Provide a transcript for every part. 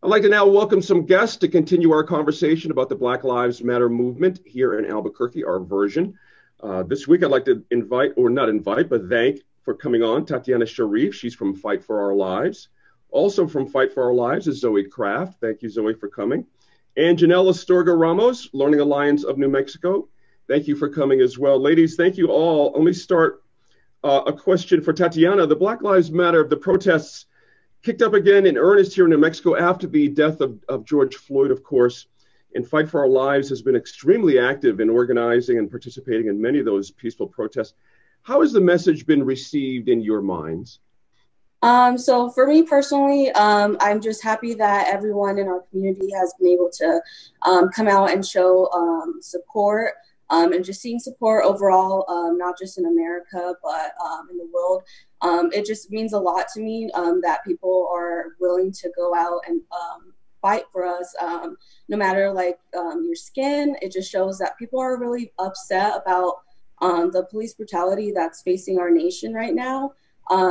I'd like to now welcome some guests to continue our conversation about the Black Lives Matter movement here in Albuquerque, our version. This week, I'd like to invite, or not invite, but thank for coming on Tatiana Sharif. She's from Fight for Our Lives. Also from Fight for Our Lives is Zoe Kraft. Thank you, Zoe, for coming. And Janelle Astorga Ramos, Learning Alliance of New Mexico. Thank you for coming as well. Ladies, thank you all. Let me start a question for Tatiana. The Black Lives Matter, the protests kicked up again in earnest here in New Mexico after the death of George Floyd, of course. And Fight for Our Lives has been extremely active in organizing and participating in many of those peaceful protests. How has the message been received in your minds? So for me personally, I'm just happy that everyone in our community has been able to come out and show support and just seeing support overall, not just in America, but in the world. It just means a lot to me that people are willing to go out and fight for us, no matter your skin. It just shows that people are really upset about the police brutality that's facing our nation right now.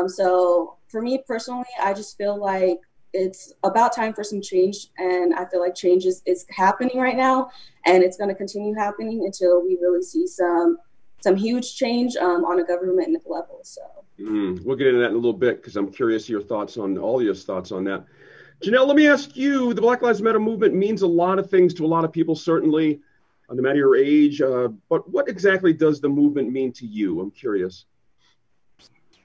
So for me personally, I just feel like it's about time for some change, and I feel like change is happening right now, and it's going to continue happening until we really see some huge change on a government level. So we'll get into that in a little bit because I'm curious your thoughts on all your thoughts on that. Janelle, let me ask you, the Black Lives Matter movement means a lot of things to a lot of people, certainly, no matter your age, but what exactly does the movement mean to you? I'm curious.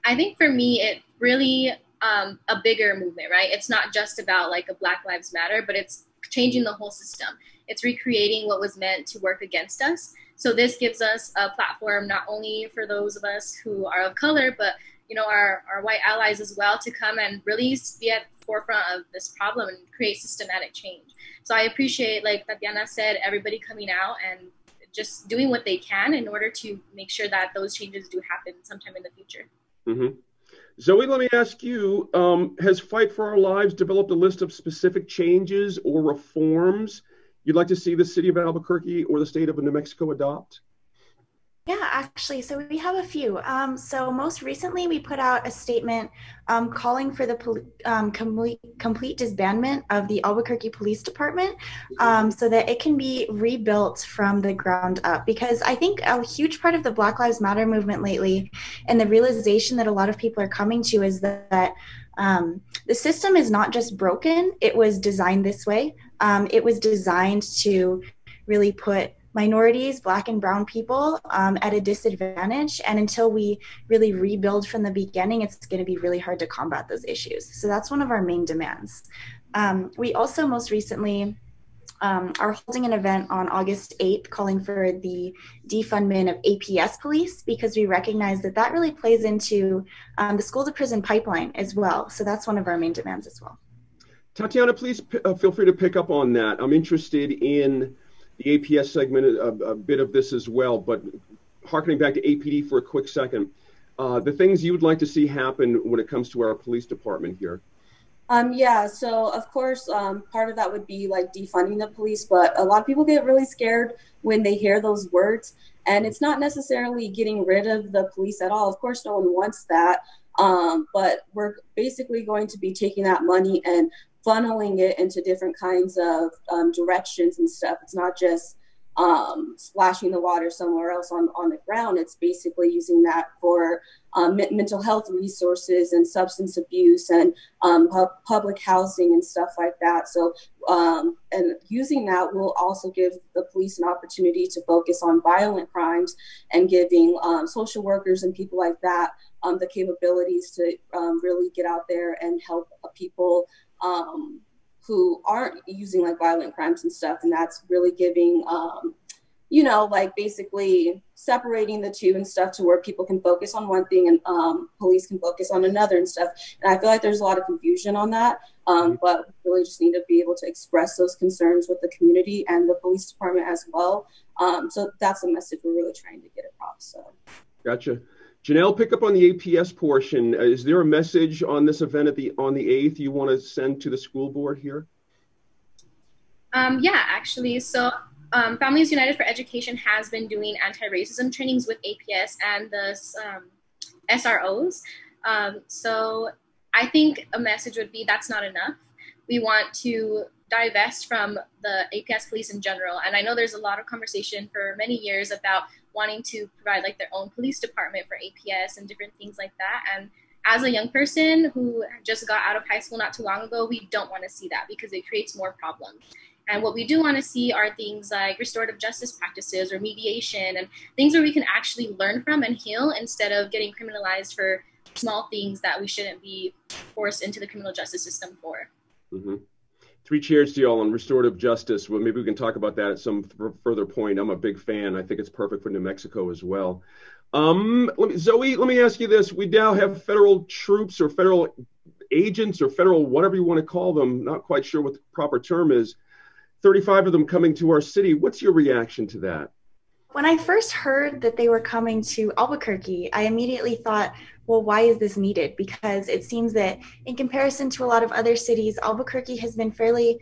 I think for me, it really a bigger movement, right? It's not just about like a Black Lives Matter, but it's changing the whole system. It's recreating what was meant to work against us. So this gives us a platform not only for those of us who are of color, but our white allies as well, to come and really be at the forefront of this problem and create systematic change. So I appreciate, like Tatiana said, everybody coming out and just doing what they can in order to make sure that those changes do happen sometime in the future. Mm-hmm. Zoe, let me ask you, has Fight for Our Lives developed a list of specific changes or reforms you'd like to see the city of Albuquerque or the state of New Mexico adopt? Yeah, actually, so we have a few. So most recently, we put out a statement calling for the complete disbandment of the Albuquerque Police Department so that it can be rebuilt from the ground up. Because I think a huge part of the Black Lives Matter movement lately, and the realization that a lot of people are coming to, is that the system is not just broken, it was designed this way. It was designed to really put minorities, Black and brown people at a disadvantage. And until we really rebuild from the beginning, it's going to be really hard to combat those issues. So that's one of our main demands. We also most recently are holding an event on August 8th calling for the defundment of APS police, because we recognize that that really plays into the school to prison pipeline as well. So that's one of our main demands as well. Tatiana, please feel free to pick up on that. I'm interested in the APS segment, a bit of this as well, but harkening back to APD for a quick second, the things you would like to see happen when it comes to our police department here. Yeah, so of course, part of that would be like defunding the police, but a lot of people get really scared when they hear those words, and it's not necessarily getting rid of the police at all. Of course, no one wants that, but we're basically going to be taking that money and funneling it into different kinds of directions and stuff. It's not just splashing the water somewhere else on the ground. It's basically using that for mental health resources and substance abuse and public housing and stuff like that. So, and using that will also give the police an opportunity to focus on violent crimes and giving social workers and people like that the capabilities to really get out there and help people who aren't using like violent crimes and stuff. And that's really giving, like basically separating the two and stuff to where people can focus on one thing and police can focus on another and stuff. And I feel like there's a lot of confusion on that, but we really just need to be able to express those concerns with the community and the police department as well. So that's the message we're really trying to get across. So. Gotcha. Janelle, pick up on the APS portion. Is there a message on this event on the 8th you want to send to the school board here? Yeah, actually. So Families United for Education has been doing anti-racism trainings with APS and the SROs. So I think a message would be that's not enough. we want to divest from the APS police in general. And I know there's a lot of conversation for many years about wanting to provide like their own police department for APS and different things like that. And as a young person who just got out of high school not too long ago, we don't want to see that because it creates more problems. And what we do want to see are things like restorative justice practices or mediation and things where we can actually learn from and heal instead of getting criminalized for small things that we shouldn't be forced into the criminal justice system for. Mm-hmm. 3 cheers to y'all on restorative justice. Well, maybe we can talk about that at some further point. I'm a big fan. I think it's perfect for New Mexico as well. Zoe, let me ask you this. We now have federal troops or federal agents or federal, whatever you want to call them, not quite sure what the proper term is, 35 of them coming to our city. What's your reaction to that? When I first heard that they were coming to Albuquerque, I immediately thought, well, why is this needed? Because it seems that in comparison to a lot of other cities, Albuquerque has been fairly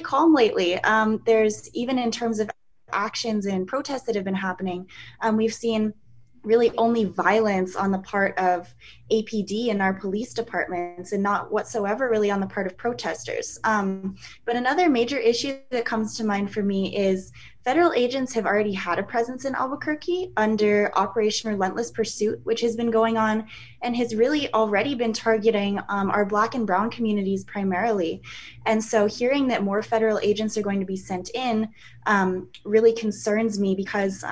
calm lately. There's, even in terms of actions and protests that have been happening, we've seen really only violence on the part of APD and our police departments and not whatsoever really on the part of protesters. But another major issue that comes to mind for me is federal agents have already had a presence in Albuquerque under Operation Relentless Pursuit, which has been going on and has really already been targeting our Black and Brown communities primarily. And so hearing that more federal agents are going to be sent in really concerns me because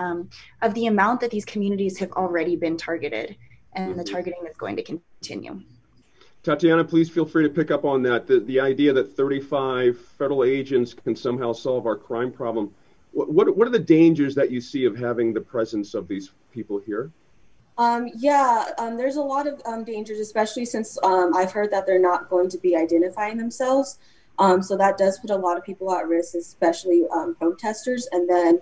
of the amount that these communities have already been targeted, and the targeting is going to continue. Tatiana, please feel free to pick up on that. The idea that 35 federal agents can somehow solve our crime problem. What are the dangers that you see of having the presence of these people here? There's a lot of dangers, especially since I've heard that they're not going to be identifying themselves. So that does put a lot of people at risk, especially protesters. And then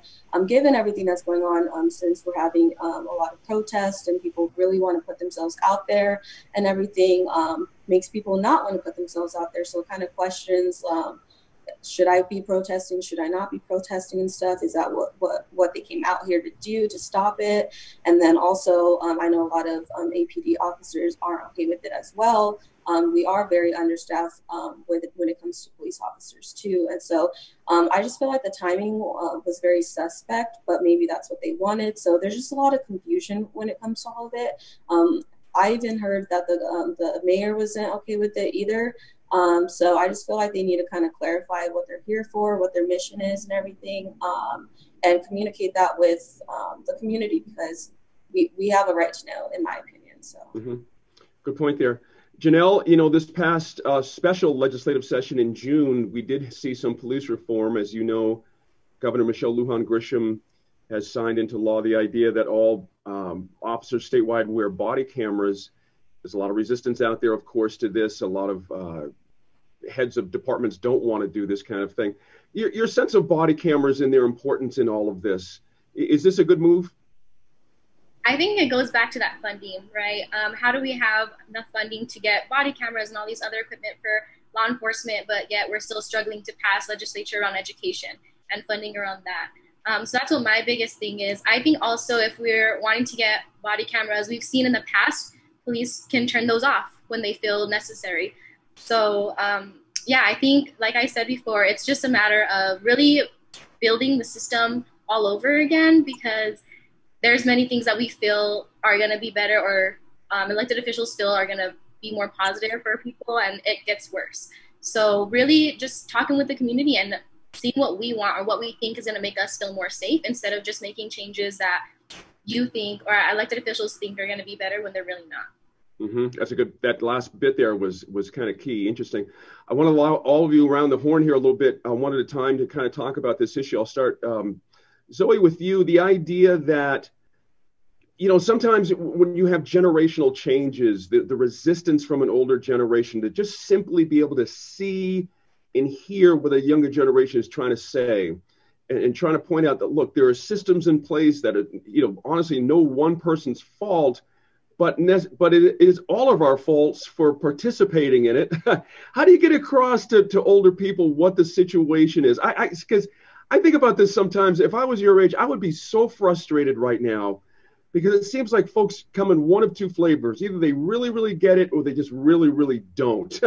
given everything that's going on, since we're having a lot of protests and people really want to put themselves out there and everything, makes people not want to put themselves out there. So it kind of questions, should I be protesting? Should I not be protesting and stuff? Is that what they came out here to do, to stop it? And then also, I know a lot of APD officers aren't okay with it as well. We are very understaffed when it comes to police officers too. And so I just feel like the timing was very suspect, but maybe that's what they wanted. So there's just a lot of confusion when it comes to all of it. I even heard that the mayor wasn't okay with it either. So I just feel like they need to kind of clarify what they're here for, what their mission is and everything, and communicate that with the community, because we have a right to know, in my opinion. So Good point there. Janelle, this past special legislative session in June, we did see some police reform. As you know, Governor Michelle Lujan Grisham has signed into law the idea that all officers statewide wear body cameras. There's a lot of resistance out there, of course, to this. A lot of heads of departments don't want to do this kind of thing. Your sense of body cameras and their importance in all of this, is this a good move? I think it goes back to that funding, right? How do we have enough funding to get body cameras and all these other equipment for law enforcement, but yet we're still struggling to pass legislature around education and funding around that? So that's what my biggest thing is. I think also if we're wanting to get body cameras, we've seen in the past, police can turn those off when they feel necessary. So I think, like I said before, it's just a matter of really building the system all over again, because there's many things that we feel are going to be better, or elected officials feel are going to be more positive for people, and it gets worse. So really just talking with the community and seeing what we want or what we think is going to make us feel more safe, instead of just making changes that you think or elected officials think are going to be better when they're really not. That's a good, that last bit there was kind of key. Interesting. I want to allow all of you around the horn here a little bit, one at a time, to kind of talk about this issue. I'll start, Zoe, with you. The idea that, sometimes when you have generational changes, the resistance from an older generation to just simply be able to see and hear what a younger generation is trying to say, and trying to point out that, look, there are systems in place that are, honestly, no one person's fault, but it is all of our faults for participating in it. How do you get across to older people what the situation is? Because I think about this sometimes. If I was your age, I would be so frustrated right now Because it seems like folks come in one of two flavors. Either they really, really get it, or they just really, really don't.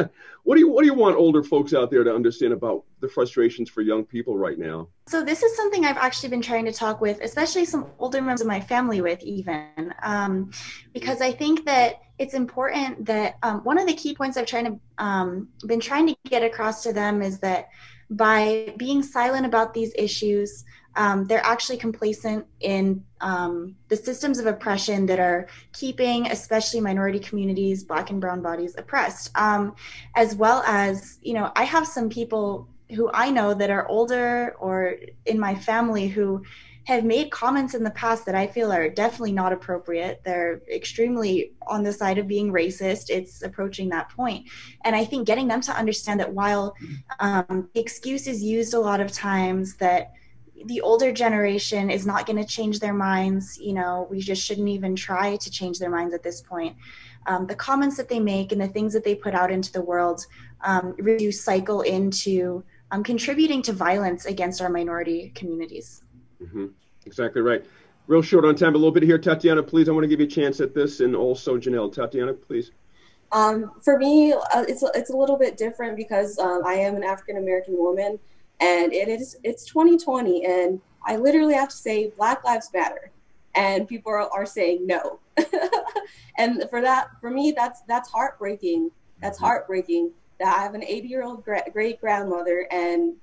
What do you want older folks out there to understand about the frustrations for young people right now? So this is something I've actually been trying to talk with, especially some older members of my family with even, because I think that it's important that one of the key points I've been trying to get across to them is that by being silent about these issues, they're actually complacent in the systems of oppression that are keeping especially minority communities, Black and brown bodies oppressed, as well as, I have some people who I know that are older or in my family who have made comments in the past that I feel are definitely not appropriate. They're extremely on the side of being racist. It's approaching that point. And I think getting them to understand that while the excuse is used a lot of times that the older generation is not going to change their minds, we just shouldn't even try to change their minds at this point. The comments that they make and the things that they put out into the world really do cycle into contributing to violence against our minority communities. Mm-hmm. Exactly right. Real short on time, a little bit here. Tatiana, please, I want to give you a chance at this, and also Janelle. Tatiana, please. For me, it's a little bit different because I am an African-American woman, and it's 2020, and I literally have to say Black Lives Matter, and people are saying no. And for me, that's heartbreaking. That's heartbreaking that I have an 80-year-old great grandmother, and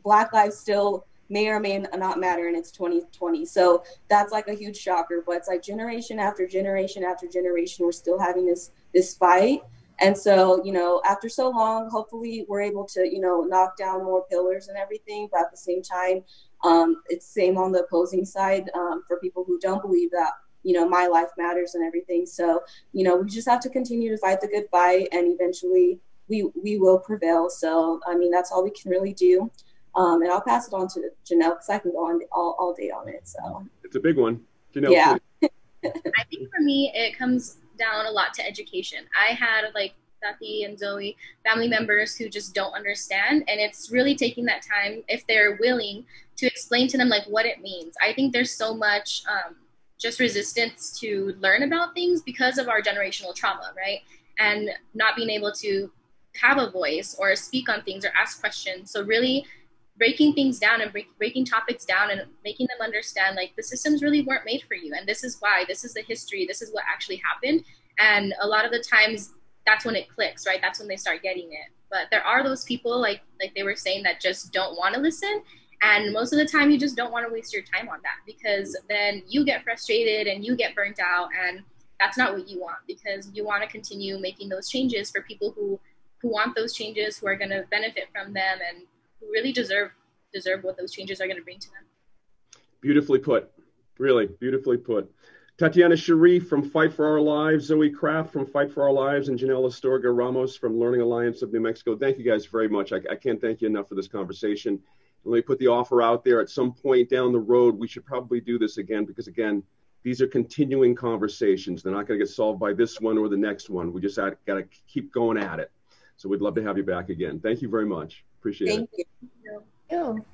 Black lives still may or may not matter, and it's 2020. So that's like a huge shocker, but it's like generation after generation after generation, we're still having this fight. And so, after so long, hopefully we're able to, knock down more pillars and everything. But at the same time, it's same on the opposing side for people who don't believe that, my life matters and everything. So, we just have to continue to fight the good fight, and eventually we will prevail. So, that's all we can really do. And I'll pass it on to Janelle because I can go on all day on it. So it's a big one. Janelle, yeah. I think for me, it comes down a lot to education. I had like Tati and Zoe, family members who just don't understand. And it's really taking that time, if they're willing, to explain to them like what it means. I think there's so much just resistance to learn about things because of our generational trauma, right? And not being able to have a voice or speak on things or ask questions. So really breaking things down and breaking topics down and making them understand like the systems really weren't made for you. And this is why, this is the history, this is what actually happened. And a lot of the times that's when it clicks, right? That's when they start getting it. But there are those people like they were saying that just don't want to listen. And most of the time you just don't want to waste your time on that, because then you get frustrated and you get burnt out, and that's not what you want, because you want to continue making those changes for people who want those changes, who are going to benefit from them, and who really deserve what those changes are going to bring to them. Beautifully put. Really beautifully put. Tatiana Sharif from Fight for Our Lives, Zoe Kraft from Fight for Our Lives, and Janelle Astorga Ramos from Learning Alliance of New Mexico. Thank you guys very much. I can't thank you enough for this conversation. Let me put the offer out there. At some point down the road, we should probably do this again, because again, these are continuing conversations. They're not going to get solved by this one or the next one. We just got to keep going at it. So we'd love to have you back again. Thank you very much. Appreciate it. Thank you.